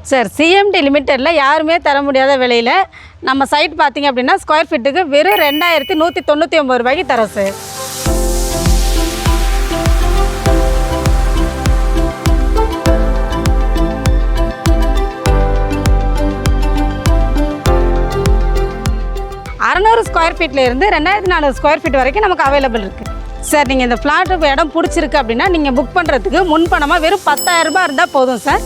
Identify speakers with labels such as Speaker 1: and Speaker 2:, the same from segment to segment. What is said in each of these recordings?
Speaker 1: Sir CMD லிமிட்டடில் யாருமே தர முடியாத விலையில் நம்ம சைட் பார்த்திங்க அப்படின்னா ஸ்கொயர் ஃபீட்டுக்கு வெறும் 2199 ரூபாய்க்கு தரோம் சார். ஸ்கொயர் ஃபீட்டில் இருந்து 2400 ஸ்கொயர் ஃபீட் வரைக்கும் நமக்கு அவைலபிள் இருக்குது சார். நீங்கள் இந்த ஃப்ளாட்டு இடம் பிடிச்சிருக்கு அப்படின்னா நீங்கள் புக் பண்ணுறதுக்கு முன்பணமாக வெறும் 10,000 ரூபாய் இருந்தால் போதும் சார்.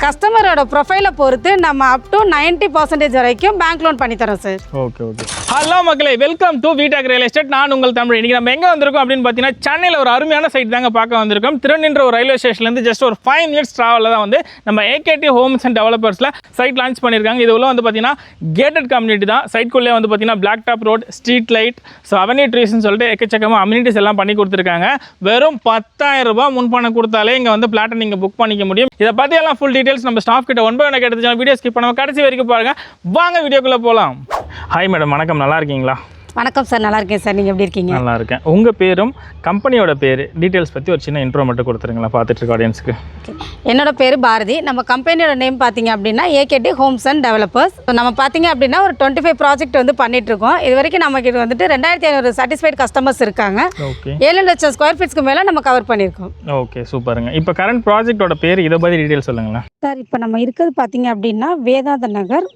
Speaker 1: கஸ்டமரோட ப்ரொஃபைலை பொறுத்து நம்ம அப் டு 90% வரைக்கும் பேங்க் லோன் பண்ணி தரோம் சார்.
Speaker 2: ஓகே. ஹலோ மக்களே, வெல்கம் டு வீடாக் ரியல் எஸ்டேட். நான் உங்கள் தமிழ். இன்றைக்கி நம்ம எங்கே வந்திருக்கோம் அப்படின்னு பார்த்தீங்கன்னா, சென்னையில் ஒரு அருமையான சைட் தாங்க பார்க்க வந்திருக்கோம். திருநின்ற ஒரு ரயில்வே ஸ்டேஷன்லேருந்து ஜஸ்ட் ஒரு 5 மினிட்ஸ் ட்ராவலில் தான் வந்து நம்ம ஏகேடி ஹோம்ஸ் அண்ட் டெவலப்பர்ஸில் சைட் லான்ச் பண்ணியிருக்காங்க. இது உள்ள வந்து பார்த்தீங்கன்னா கேட்டட் கம்யூனிட்டி தான். சைட்குள்ளே வந்து பார்த்தீங்கன்னா black top road, street light, so avenue ட்ரீஸ்ன்னு சொல்லிட்டு எக்கச்சக்கமாக அம்யூனிட்டிஸ் எல்லாம் பண்ணி கொடுத்துருக்காங்க. வெறும் 10,000 ரூபாய் முன்பணம் கொடுத்தாலே இங்கே வந்து பிளாட்டை நீங்கள் புக் பண்ணிக்க முடியும். இதை பற்றி எல்லாம் ஃபுல் டீட்டெயில்ஸ் நம்ம ஸ்டாஃப் கிட்ட எனக்கு எடுத்து வீடியோ ஸ்கிப் பண்ணாம கடைசி வரைக்கும் பாருங்க. வாங்க வீடியோக்குள்ள போலாம். ஹாய் மேடம், வணக்கம். நல்லா இருக்கீங்களா?
Speaker 1: வணக்கம் சார், நல்லா இருக்கேன் சார். நீங்கள் எப்படி இருக்கீங்க?
Speaker 2: நல்லா இருக்கேன். உங்கள் பேரும் கம்பெனியோட பேர் டீட்டெயில்ஸ் பற்றி ஒரு சின்ன இன்ட்ரோ மட்டும் கொடுத்துருங்களா பார்த்துட்டு இருக்க ஆடியன்ஸுக்கு.
Speaker 1: என்னோட பேர் பாரதி. நம்ம கம்பெனியோட நேம் பார்த்தீங்க அப்படின்னா ஏகேடி ஹோம்ஸ் அண்ட் டெவலப்பர்ஸ். நம்ம பார்த்தீங்க அப்படின்னா ஒரு 25 ப்ராஜெக்ட் வந்து பண்ணிட்டு இருக்கோம். இது வரைக்கும் நமக்கு வந்துட்டு 2500 சாட்டிஸ்ஃபைட் கஸ்டமர்ஸ் இருக்காங்க.
Speaker 2: ஓகே.
Speaker 1: 7 லட்சம் ஸ்கொயர் ஃபீட்ஸ்க்கு மேலே நம்ம கவர் பண்ணியிருக்கோம்.
Speaker 2: ஓகே, சூப்பருங்க. இப்போ கரண்ட் ப்ராஜெக்டோட பேர், இதை பற்றி டீட்டெயில்ஸ் சொல்லுங்களேன்
Speaker 1: சார். இப்போ நம்ம இருக்கிறது பார்த்தீங்க அப்படின்னா வேதாந்த நகர்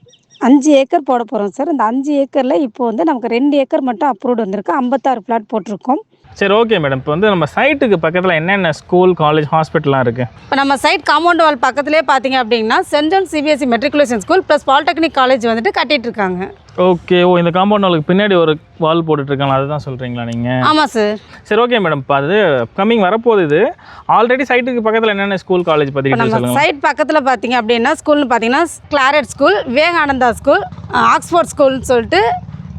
Speaker 1: 5 ஏக்கர் போட போகிறோம் சார். இந்த 5 ஏக்கரில் இப்போ வந்து நமக்கு 2 ஏக்கர் மட்டும் அப்ரூவ்டு வந்திருக்கு. 56 பிளாட் போட்டிருக்கோம்.
Speaker 2: சரி, ஓகே மேடம். இப்போ வந்து நம்ம சைட்டுக்கு பக்கத்தில் என்னென்ன ஸ்கூல், காலேஜ், ஹாஸ்பிட்டல்லாம் இருக்குது?
Speaker 1: இப்போ நம்ம சைட் காம்பவுண்ட் வால் பக்கத்துலேயே பார்த்தீங்க அப்படின்னா Saint John CBSE matriculation school plus polytechnic college வந்துட்டு கட்டிட்டு இருக்காங்க.
Speaker 2: ஓகே. இந்த காம்பவுண்ட் வாலுக்கு பின்னாடி ஒரு வால் போட்டுட்ருக்காங்க, அதுதான் சொல்கிறீங்களா நீங்கள்?
Speaker 1: ஆமாம் சார்.
Speaker 2: சரி, ஓகே மேடம். இப்போ அது கம்மிங் வரப்போகுது. இது ஆல்ரெடி சைட்டுக்கு பக்கத்தில் என்னென்ன ஸ்கூல், காலேஜ் பற்றி சொல்லுங்கள்.
Speaker 1: சைட் பக்கத்தில் பார்த்தீங்க அப்படின்னா ஸ்கூல்னு பார்த்தீங்கன்னா Claret school, Vivekananda school, Oxford ஸ்கூல்னு சொல்லிட்டு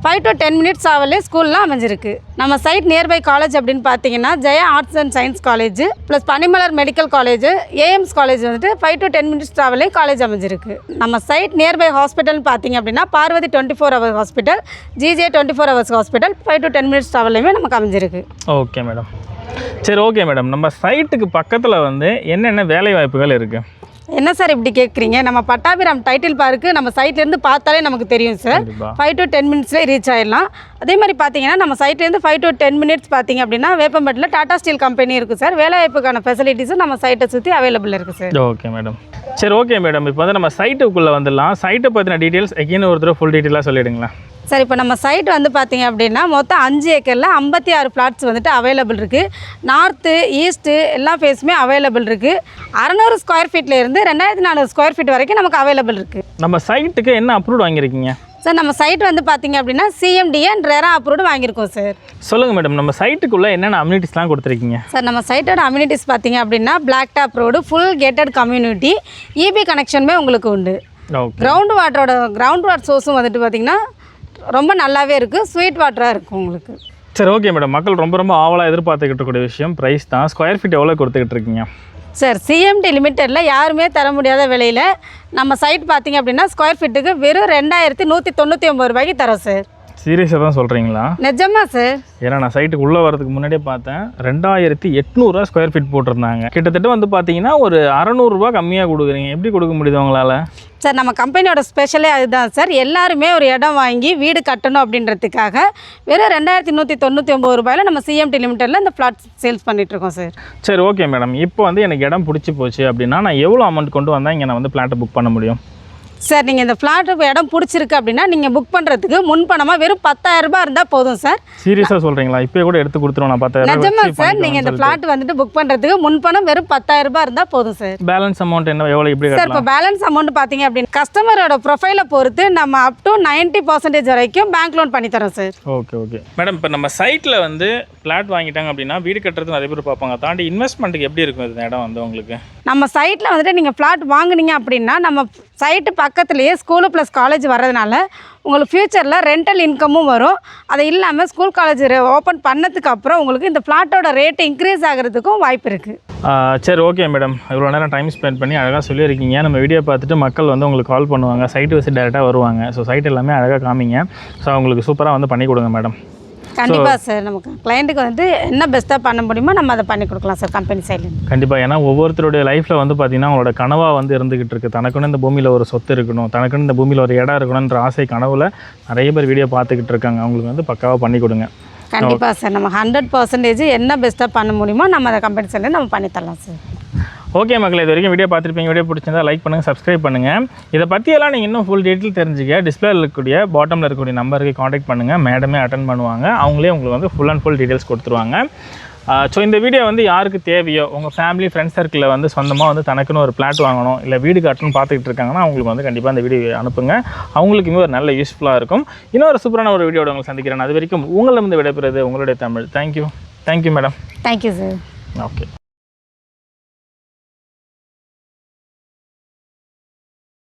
Speaker 1: 5 to 10 மினிட்ஸ் ஆவலே ஸ்கூல்லாம் அமைஞ்சிருக்கு. நம்ம சைட் நியர்பை காலேஜ் அப்படின்னு பார்த்தீங்கன்னா Jaya arts and science college plus Panimalar medical college, AMS college வந்துட்டு 5 to 10 மினிட்ஸ் ட்ராவலே காலேஜ் அமைஞ்சிருக்கு. நம்ம சைட் நியர்பை ஹாஸ்பிட்டல்னு பார்த்தீங்க அப்படின்னா Parvathi 24 hours hospital, GJ 24 hours hospital 5 to 10 minutes ட்ராவலையுமே நமக்கு அமைஞ்சிருக்கு.
Speaker 2: Okay madam. சரி, ஓகே மேடம். நம்ம சைட்டுக்கு பக்கத்தில் வந்து என்னென்ன வேலை வாய்ப்புகள் இருக்குது?
Speaker 1: என்ன சார் இப்படி கேட்குறீங்க? நம்ம பட்டாபிராம் டைட்டில் பார்க்கு நம்ம சைட்லேருந்து பார்த்தாலே நமக்கு தெரியும் சார். 5 to 10 மினிட்ஸ்லேயே ரீச் ஆகிடலாம். அதே மாதிரி பார்த்தீங்கன்னா நம்ம சைட்லேருந்து 5 to 10 மினிட்ஸ் பார்த்தீங்க அப்படின்னா வேப்பம்பட்டில் டாடா ஸ்டீல் கம்பெனி இருக்குது சார். வேலைவாய்ப்புக்கான ஃபெசிலிட்டிஸும் நம்ம சைட்டை சுற்றி அவைலபிள் இருக்குது சார்.
Speaker 2: Okay madam. சரி, ஓகே மேடம். இப்போ வந்து நம்ம சைட்டுக்குள்ளே வந்துடலாம். சைட்டை பற்றின டீட்டெயில்ஸ் எகைன் ஒரு தடவை ஃபுல் டீட்டெயிலாக சொல்லிவிடுங்களா?
Speaker 1: சார், இப்போ நம்ம சைட் வந்து பார்த்தீங்க அப்படின்னா மொத்தம் 5 ஏக்கரில் 56 பிளாட்ஸ் வந்துட்டு அவைலபிள் இருக்குது. நார்த்து, ஈஸ்ட்டு எல்லா ஃபேஸுமே அவைலபிள் இருக்குது. 600 ஸ்கொயர் ஃபீட்டில் இருந்து 2400 ஸ்கொயர் ஃபீட் வரைக்கும் நமக்கு அவைலபிள் இருக்குது.
Speaker 2: நம்ம சைட்டுக்கு என்ன அப்ரூவ் வாங்கியிருக்கீங்க
Speaker 1: சார்? நம்ம சைட் வந்து பார்த்தீங்க அப்படின்னா சிஎம்டிஏ அண்ட் ரெரா அப்ரூவ்டு வாங்கியிருக்கோம் சார்.
Speaker 2: சொல்லுங்கள் மேடம், நம்ம சைட்டுக்குள்ளே என்னென்ன அம்யூனிட்டிஸ்லாம் கொடுத்துருக்கீங்க?
Speaker 1: சார், நம்ம சைட்டோட அம்யூனிட்டிஸ் பார்த்தீங்க அப்படின்னா black top road, full gated community, EB கனெக்ஷனுமே உங்களுக்கு உண்டு. கிரவுண்ட் வாட்டர் சோர்ஸும் வந்துட்டு பார்த்தீங்கன்னா ரொம்ப நல்லாவே இருக்குது. ஸ்வீட் வாட்டராக இருக்குது உங்களுக்கு.
Speaker 2: சரி, ஓகே மேடம். மக்கள் ரொம்ப ஆவலாக எதிர்பார்த்துக்கிட்டு இருக்கக்கூடிய விஷயம் ப்ரைஸ் தான். ஸ்கொயர் ஃபீட் எவ்வளோ கொடுத்துக்கிட்டு இருக்கீங்க?
Speaker 1: சார், சிஎம்டி லிமிட்டடில் யாருமே தர முடியாத விலையில் நம்ம சைட் பார்த்தீங்க அப்படின்னா ஸ்கொயர் ஃபீட்டுக்கு வெறும் 2199 ரூபாய்க்கு தரோம் சார்.
Speaker 2: சீரியஸாக தான் சொல்கிறீங்களா?
Speaker 1: நிஜமா சார்.
Speaker 2: ஏன்னா நான் சைட்டுக்கு உள்ளே வரதுக்கு முன்னாடியே பார்த்தேன் 2800 ஸ்கொயர் ஃபீட் போட்டிருந்தாங்க. கிட்டத்தட்ட வந்து பார்த்தீங்கன்னா ஒரு 600 ரூபா கம்மியாக கொடுக்குறீங்க. எப்படி கொடுக்க முடியுது உங்களால்?
Speaker 1: சார், நம்ம கம்பெனியோட ஸ்பெஷலே அதுதான் சார். எல்லாருமே ஒரு இடம் வாங்கி வீடு கட்டணும் அப்படின்றதுக்காக வெறும் 2199 ரூபாயில் நம்ம சிஎம்டி லிமிட்டடில் இந்த ஃப்ளாட் சேல்ஸ் பண்ணிகிட்ருக்கோம் சார்.
Speaker 2: சரி, ஓகே மேடம். இப்போ வந்து எனக்கு இடம் பிடிச்சி போச்சு அப்படின்னா நான் எவ்வளோ அமௌண்ட் கொண்டு வந்தால் இங்கே நான் வந்து ஃப்ளாட்டை புக் பண்ண முடியும்?
Speaker 1: சார், நீங்கள் இந்த ஃப்ளாட் இடம் பிடிச்சிருக்கு அப்படின்னா நீங்கள் புக் பண்ணுறதுக்கு முன்பணமாக வெறும் 10,000 ரூபாய் இருந்தால் போதும் சார்.
Speaker 2: சீரியஸாக சொல்கிறீங்களா? இப்போ கூட எடுத்து கொடுத்துருவோம். நான் 10,000
Speaker 1: நிஜமா சார். நீங்கள் இந்த ஃப்ளாட் வந்துட்டு புக் பண்ணுறதுக்கு முன்பணம் வெறும் 10,000 ரூபாய் இருந்தால் போதும் சார்.
Speaker 2: பேலன்ஸ் அமௌண்ட் என்ன, எவ்வளோ இப்படி
Speaker 1: சார்? இப்போ பேலன்ஸ் அமௌண்ட் பார்த்தீங்க அப்படின்னா கஸ்டமரோட ப்ரொஃபைலை பொறுத்து நம்ம அப் டு 90% வரைக்கும் பேங்க் லோன் பண்ணி தரோம் சார்.
Speaker 2: Okay madam. இப்போ நம்ம சைட்டில் வந்து ஃப்ளாட் வாங்கிட்டாங்க அப்படின்னா வீடு கட்டுறது நிறைய பேர் பார்ப்பாங்க. தாண்டி இன்வெஸ்ட்மெண்ட்டுக்கு எப்படி இருக்கும் இந்த இடம் வந்து உங்களுக்கு?
Speaker 1: நம்ம சைட்டில் வந்துட்டு நீங்கள் ஃப்ளாட் வாங்குனீங்க அப்படின்னா நம்ம சைட்டு பக்கத்துலேயே ஸ்கூலு ப்ளஸ் காலேஜ் வர்றதுனால உங்களுக்கு ஃப்யூச்சரில் ரெண்டல் இன்கமும் வரும். அது இல்லாமல் ஸ்கூல் காலேஜ் ஓப்பன் பண்ணதுக்கு அப்புறம் உங்களுக்கு இந்த ஃப்ளாட்டோட ரேட்டு இன்க்ரீஸ் ஆகிறதுக்கும் வாய்ப்பு இருக்குது.
Speaker 2: சரி, ஓகே மேடம். இவ்வளோ நேரம் டைம் ஸ்பெண்ட் பண்ணி அழகாக சொல்லியிருக்கீங்க. நம்ம வீடியோ பார்த்துட்டு மக்கள் வந்து உங்களுக்கு கால் பண்ணுவாங்க, சைட்டு விசிட் டேரெக்டாக வருவாங்க. ஸோ சைட் எல்லாமே அழகாக காமிங்க. ஸோ அவங்களுக்கு சூப்பராக வந்து பண்ணி கொடுங்க மேடம்.
Speaker 1: கண்டிப்பாக சார் நமக்கு கிளைண்ட்டுக்கு வந்து என்ன பெஸ்ட்டாக பண்ண முடியுமோ நம்ம அதை பண்ணி கொடுக்கலாம் சார் கம்பெனி சைட்லேருந்து.
Speaker 2: கண்டிப்பாக. ஏன்னா ஒவ்வொருத்தருடைய லைஃப்பில் வந்து பார்த்திங்கன்னா அவங்களோட கனவாக வந்து இருந்துகிட்டு இருக்குது. தனக்குன்னு இந்த பூமியில் ஒரு சொத்து இருக்கணும், தனக்குன்னு இந்த பூமியில் ஒரு இடம் இருக்கணுன்ற ஆசை கனவில் நிறைய பேர் வீடியோ பார்த்துக்கிட்டு இருக்காங்க. அவங்களுக்கு வந்து பக்காவாக பண்ணி கொடுங்க.
Speaker 1: கண்டிப்பாக சார் நம்ம 100% என்ன பெஸ்ட்டாக பண்ண முடியுமோ நம்ம அதை கம்பெனி சைட்லேருந்து நம்ம பண்ணி தரலாம் சார்.
Speaker 2: ஓகே மக்களே, இது வரைக்கும் வீடியோ பார்த்துருப்பீங்க. வீடியோ பிடிச்சிருந்தா லைக் பண்ணுங்கள், சப்ஸ்கிரைப் பண்ணுங்கள். இதை பற்றியெல்லாம் நீங்கள் இன்னும் ஃபுல் டீட்டெயில் தெரிஞ்சுக்க டிஸ்பிளேல இருக்கக்கூடிய பாட்டமில் இருக்கக்கூடிய நம்பருக்கு காண்டாக்ட் பண்ணுங்கள். மேடமே அட்டன் பண்ணுவாங்க. அவங்களே உங்களுக்கு வந்து ஃபுல் அண்ட் ஃபுல் டீட்டெயில்ஸ் கொடுத்துருவாங்க. ஸோ இந்த வீடியோ வந்து யாருக்கு தேவையோ, உங்கள் ஃபேமிலி ஃப்ரெண்ட்ஸ் சர்க்கிளில் வந்து சொந்தமாக வந்து தனக்குன்னு ஒரு பிளாட் வாங்கணும், இல்லை வீடு கட்டணும்னு பார்த்துக்கிட்டு இருக்காங்கன்னா அவங்களுக்கு வந்து கண்டிப்பாக அந்த வீடியோ அனுப்புங்க. அவங்களுக்குமே ஒரு நல்ல யூஸ்ஃபுல்லாக இருக்கும். இன்னொரு சூப்பரான ஒரு வீடியோட உங்களை சந்திக்கிறேன். அது வரைக்கும் உங்களிடம் விடைபெறுவது உங்களுடைய Tamil. Thank you madam.
Speaker 1: Thank you sir.
Speaker 2: Okay.